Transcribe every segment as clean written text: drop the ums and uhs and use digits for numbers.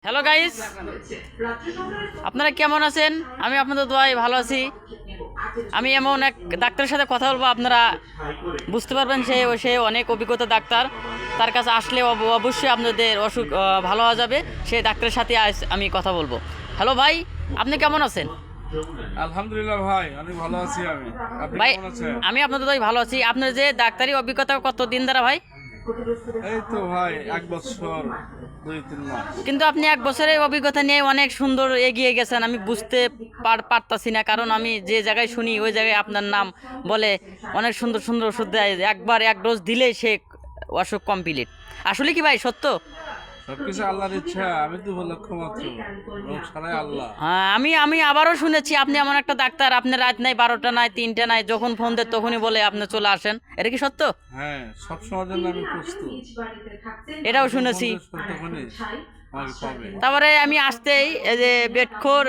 Hello guys, আপনারা কেমন আছেন? আমি আপনাদের দোয়ায় ভালো আছি। আমি এমন এক ডাক্তারের সাথে কথা বলবো, আপনারা বুঝতে পারবেন সে অনেক অভিজ্ঞতা ডাক্তার। তার কাছে আসলে অবশ্যই আপনাদের অসুখ ভালো হয়ে যাবে। সেই ডাক্তারের সাথে আমি কথা বলবো। হ্যালো ভাই, আপনি কেমন আছেন? আলহামদুলিল্লাহ ভাই, অনেক ভালো আছি আমি। আপনি ভাই কেমন আছেন? আমি আপনাদের দোয়ায় ভালো আছি। আপনার যে ডাক্তারি অভিজ্ঞতা কত দিন ধরে ভাই? এই তো ভাই 1 বছর 2-3 মাস। কিন্তু আপনি 1 বছরের অভিজ্ঞতা নিয়ে অনেক সুন্দর এগিয়ে গেছেন। আমি বুঝতে পারতাছি না, কারণ আমি যে জায়গায় শুনি ওই জায়গায় আপনার নাম বলে অনেক সুন্দর সুন্দর ওষুধ দেয়, একবার 1 ডোজ দিলেই সে অসুখ কমপ্লিট। আসলে কি ভাই সত্য? সবকিছু আল্লাহর ইচ্ছা, আমি তো লক্ষ্য মাত্র, রোগ সারাই আল্লাহ। হ্যাঁ, আমি আবারও শুনেছি আপনি এমন একটা ডাক্তার, আপনি রাত নাই 12টা নাই 3টা নাই, যখন ফোন দেয় তখনই বলে আপনি চলে আসেন। এটা কি সত্য? হ্যাঁ, সব সময়ের জন্য আমি প্রস্তুত। এটাও শুনেছি। তখনই আমাকে পাবে। তারপরে আমি আসতেই এই যে বেটখোর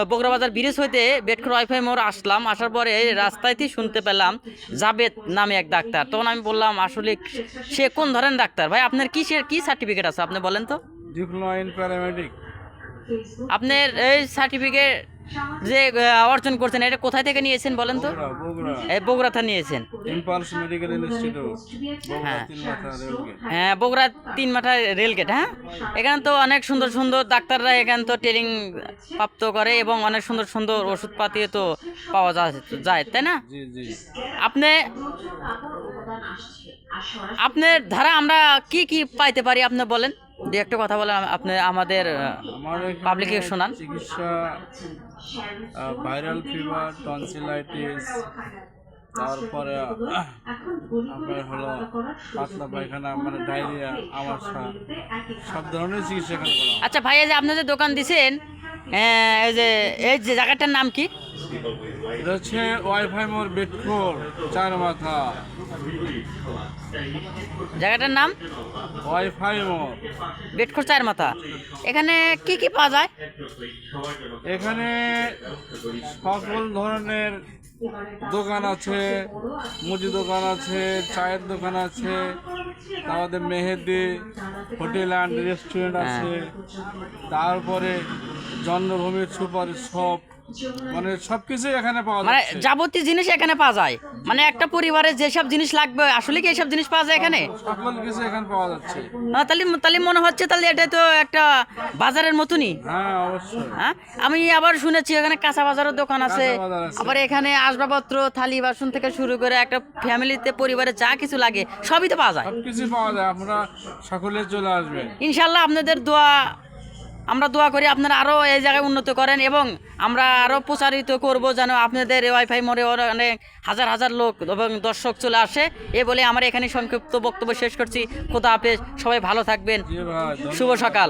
বগুড়া বাজার ব্রিজ হইতে বেটখোর ওয়াইফাই মোড় আসলাম। আসার পরে এই রাস্তাতেই শুনতে পেলাম জাবেদ নামে এক ডাক্তার। তখন আমি বললাম আসলে সে কোন ধরনের ডাক্তার? ভাই আপনার কি সার্টিফিকেট আছে আপনি বলেন তো? Diploma in paramedic. আপনার এই সার্টিফিকেট যে অর্জন করছেন, এটা কোথায় থেকে নিয়েছেন বলেন তো? বগুড়া এই বগুড়া থেকে নিয়েছেন? ইম্পালস মেডিকেল ইনস্টিটিউট, বগুড়া হ্যাঁ 3 মাথা রেলগেট। হ্যাঁ, বগুড়া 3 মাথা রেলগেট। হ্যাঁ, এখানে তো অনেক সুন্দর সুন্দর ডাক্তাররা এখানে তো ট্রেনিং প্রাপ্ত করে এবং অনেক সুন্দর সুন্দর ওষুধপাতিও তো পাওয়া যায়, তাই না? জি জি। আপনি আপনার ধারা আমরা কি কি পাইতে পারি আপনি বলেন, দু একটা কথা বলেন, আপনি আমাদের আমার এখানে পাবলিকে শোনান। চিকিৎসা ভাইরাল ফিভার, টনসিলাইটিস, তারপরে আপনার হলো পাতলা পায়খানা, মানে ডায়রিয়া, আমাশা, সব ধরনের চিকিৎসা এখানে করা হয়। আচ্ছা ভাই, এই যে আপনি যে দোকান দিছেন, এই যে জায়গাটার নাম কি? এটা হচ্ছে ওয়াইফাই মোর বেটখোর 4 মাথা। জায়গাটার নাম ওয়াইফাই মোর। বেটখোর 4 মাথা। এখানে কি কি পাওয়া যায়? এখানে সকল ধরনের দোকান আছে, মুদি দোকান আছে, চায়ের দোকান আছে, তারপরে মেহেদি হোটেল অ্যান্ড রেস্টুরেন্ট আছে, তারপরে জন্মভূমির সুপার শপ, মানে সবকিছুই এখানে পাওয়া মানে যাচ্ছে। যাবতীয় জিনিস এখানে পাওয়া যায়, মানে একটা পরিবারের যেসব জিনিস লাগবে আসলে কি এইসব জিনিস পাওয়া যায় এখানে? সকল কিছু এখানে পাওয়া যাচ্ছে। তাহলে তাহলে মনে হচ্ছে তাহলে এটা তো একটা বাজারের মতনই। হ্যাঁ অবশ্যই। হ্যাঁ, আমি আবার শুনেছি এখানে কাঁচা বাজারের দোকান আছে, কাঁচা বাজার আছে। আবার এখানে আসবাবপত্র থালি বাসন থেকে শুরু করে একটা ফ্যামিলিতে পরিবারে যা কিছু লাগে সবই তো পাওয়া যায়। সবকিছু পাওয়া যায়, আপনারা সকলে চলে আসবেন। ইনশাল্লাহ আপনাদের দোয়া, আমরা দোয়া করি আপনারা আরও এই জায়গায় উন্নত করেন এবং আমরা আরও প্রচারিত করব যেন আপনাদের ওয়াইফাই মোড়ে অনেক হাজার হাজার লোক এবং দর্শক চলে আসে। এ বলে আমার এখানে সংক্ষিপ্ত বক্তব্য শেষ করছি। খোদা হাফেজ, সবাই ভালো থাকবেন, জি ভাই, ধন্যবাদ। শুভ সকাল।